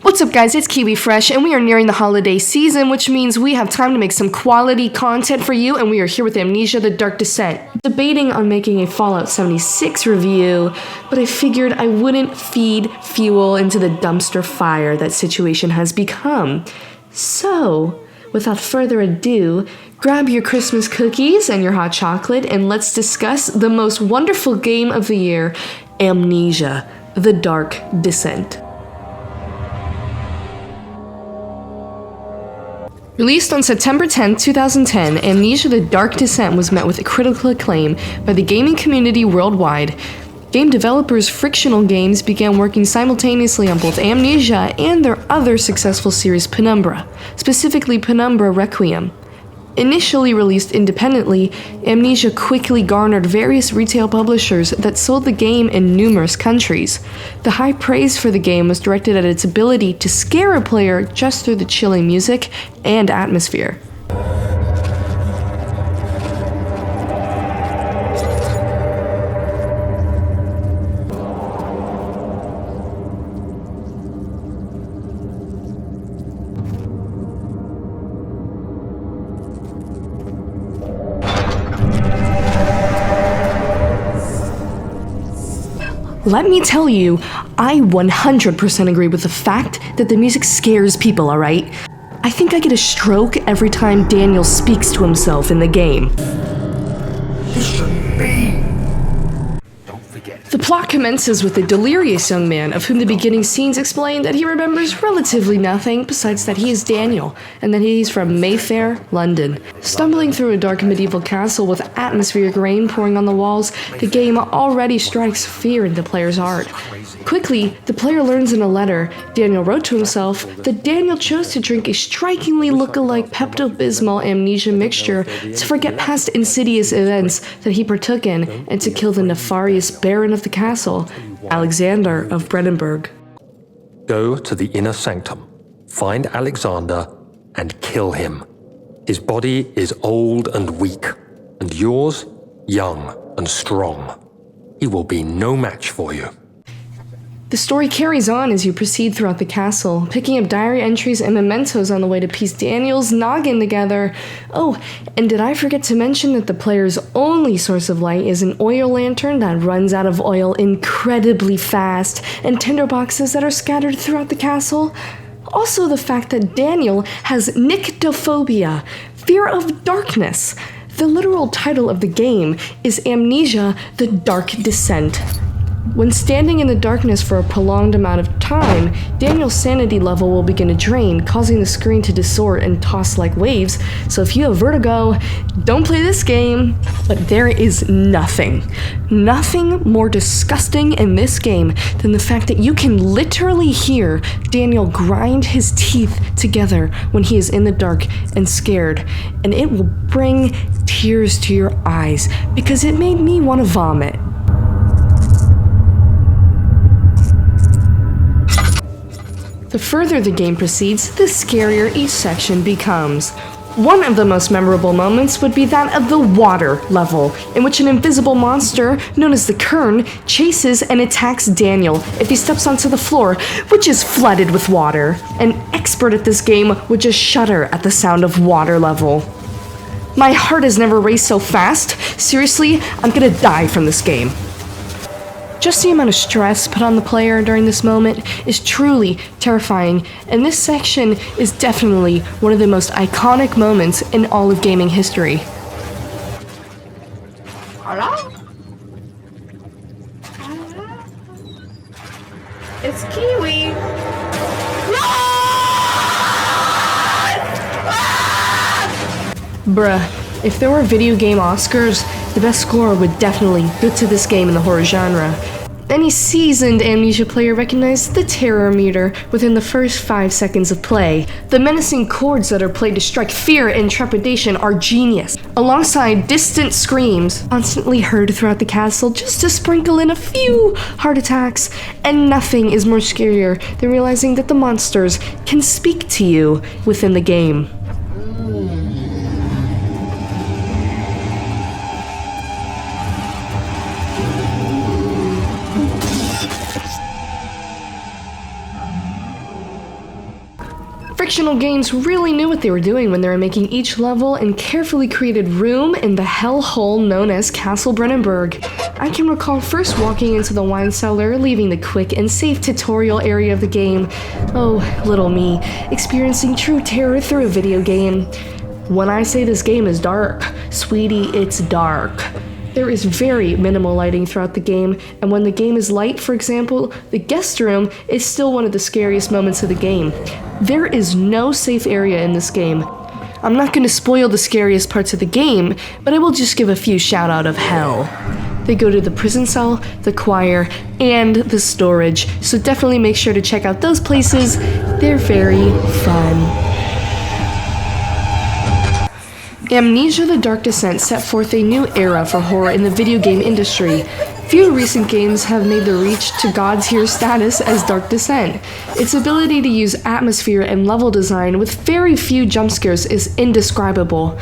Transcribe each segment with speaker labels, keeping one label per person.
Speaker 1: What's up guys, it's Kiwi Fresh and we are nearing the holiday season, which means we have time to make some quality content for you, and we are here with Amnesia The Dark Descent. Debating on making a Fallout 76 review, but I figured I wouldn't feed fuel into the dumpster fire that situation has become. So, without further ado, grab your Christmas cookies and your hot chocolate and let's discuss the most wonderful game of the year, Amnesia The Dark Descent. Released on September 10, 2010, Amnesia The Dark Descent was met with critical acclaim by the gaming community worldwide. Game developers Frictional Games began working simultaneously on both Amnesia and their other successful series Penumbra, specifically Penumbra Requiem. Initially released independently, Amnesia quickly garnered various retail publishers that sold the game in numerous countries. The high praise for the game was directed at its ability to scare a player just through the chilling music and atmosphere. Let me tell you, I 100% agree with the fact that the music scares people, alright? I think I get a stroke every time Daniel speaks to himself in the game.
Speaker 2: This shouldn't be. Don't forget.
Speaker 1: The plot commences with a delirious young man of whom the beginning scenes explain that he remembers relatively nothing besides that he is Daniel and that he's from Mayfair, London. Stumbling through a dark medieval castle with atmospheric rain pouring on the walls, the game already strikes fear into the player's heart. Quickly, the player learns in a letter Daniel wrote to himself that Daniel chose to drink a strikingly look-alike Pepto-Bismol amnesia mixture to forget past insidious events that he partook in and to kill the nefarious Baron of the castle, Alexander of Brennenburg.
Speaker 2: Go to the Inner Sanctum, find Alexander, and kill him. His body is old and weak, and yours, young and strong. He will be no match for you.
Speaker 1: The story carries on as you proceed throughout the castle, picking up diary entries and mementos on the way to piece Daniel's noggin together. Oh, and did I forget to mention that the player's only source of light is an oil lantern that runs out of oil incredibly fast, and tinderboxes that are scattered throughout the castle? Also the fact that Daniel has nyctophobia, fear of darkness. The literal title of the game is Amnesia The Dark Descent. When standing in the darkness for a prolonged amount of time, Daniel's sanity level will begin to drain, causing the screen to distort and toss like waves. So if you have vertigo, don't play this game. But there is nothing more disgusting in this game than the fact that you can literally hear Daniel grind his teeth together when he is in the dark and scared. And it will bring tears to your eyes because it made me want to vomit. The further the game proceeds, the scarier each section becomes. One of the most memorable moments would be that of the water level, in which an invisible monster, known as the Kern, chases and attacks Daniel if he steps onto the floor, which is flooded with water. An expert at this game would just shudder at the sound of water level. My heart has never raced so fast. Seriously, I'm gonna die from this game. Just the amount of stress put on the player during this moment is truly terrifying, and this section is definitely one of the most iconic moments in all of gaming history.
Speaker 3: Hello? It's Kiwi.
Speaker 1: Bruh, if there were video game Oscars, the best score would definitely go to this game in the horror genre. Any seasoned Amnesia player recognized the terror meter within the first 5 seconds of play. The menacing chords that are played to strike fear and trepidation are genius, alongside distant screams constantly heard throughout the castle just to sprinkle in a few heart attacks. And nothing is more scarier than realizing that the monsters can speak to you within the game. Frictional Games really knew what they were doing when they were making each level and carefully created room in the hellhole known as Castle Brennenburg. I can recall first walking into the wine cellar, leaving the quick and safe tutorial area of the game. Oh, little me, experiencing true terror through a video game. When I say this game is dark, sweetie, it's dark. There is very minimal lighting throughout the game, and when the game is light, for example, the guest room is still one of the scariest moments of the game. There is no safe area in this game. I'm not going to spoil the scariest parts of the game, but I will just give a few shout-out of hell. They go to the prison cell, the choir, and the storage, so definitely make sure to check out those places. They're very fun. Amnesia: The Dark Descent set forth a new era for horror in the video game industry. Few recent games have made the reach to God's tier status as Dark Descent. Its ability to use atmosphere and level design with very few jump scares is indescribable.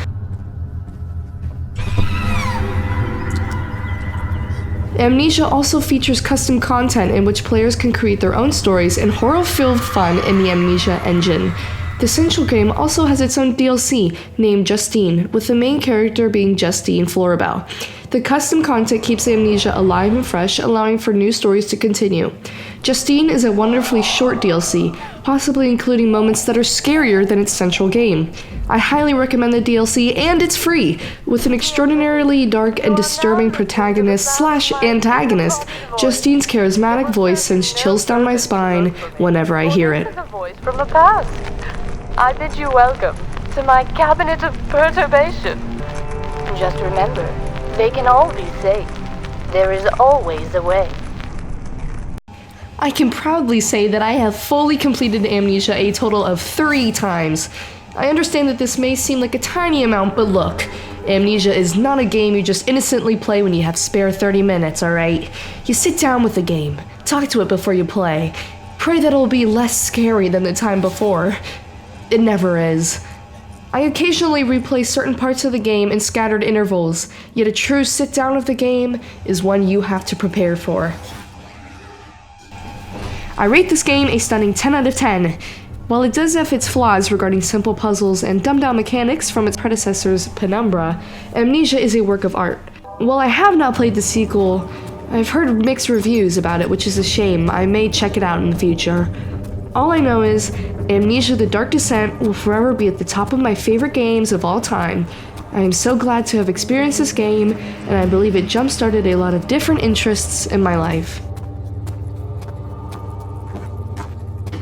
Speaker 1: Amnesia also features custom content in which players can create their own stories and horror-filled fun in the Amnesia engine. The central game also has its own DLC, named Justine, with the main character being Justine Floribel. The custom content keeps Amnesia alive and fresh, allowing for new stories to continue. Justine is a wonderfully short DLC, possibly including moments that are scarier than its central game. I highly recommend the DLC, and it's free! With an extraordinarily dark and disturbing protagonist/antagonist, Justine's charismatic voice sends chills down my spine whenever I hear it.
Speaker 4: A voice from the past. I bid you welcome to my cabinet of perturbation. Just remember, they can all be saved. There is always a way.
Speaker 1: I can proudly say that I have fully completed Amnesia a total of 3 times. I understand that this may seem like a tiny amount, but look, Amnesia is not a game you just innocently play when you have spare 30 minutes, alright? You sit down with the game, talk to it before you play, pray that it'll be less scary than the time before. It never is. I occasionally replay certain parts of the game in scattered intervals, yet a true sit-down of the game is one you have to prepare for. I rate this game a stunning 10 out of 10. While it does have its flaws regarding simple puzzles and dumbed-down mechanics from its predecessor's Penumbra, Amnesia is a work of art. While I have not played the sequel, I've heard mixed reviews about it, which is a shame. I may check it out in the future. All I know is, Amnesia: The Dark Descent will forever be at the top of my favorite games of all time. I am so glad to have experienced this game, and I believe it jump-started a lot of different interests in my life.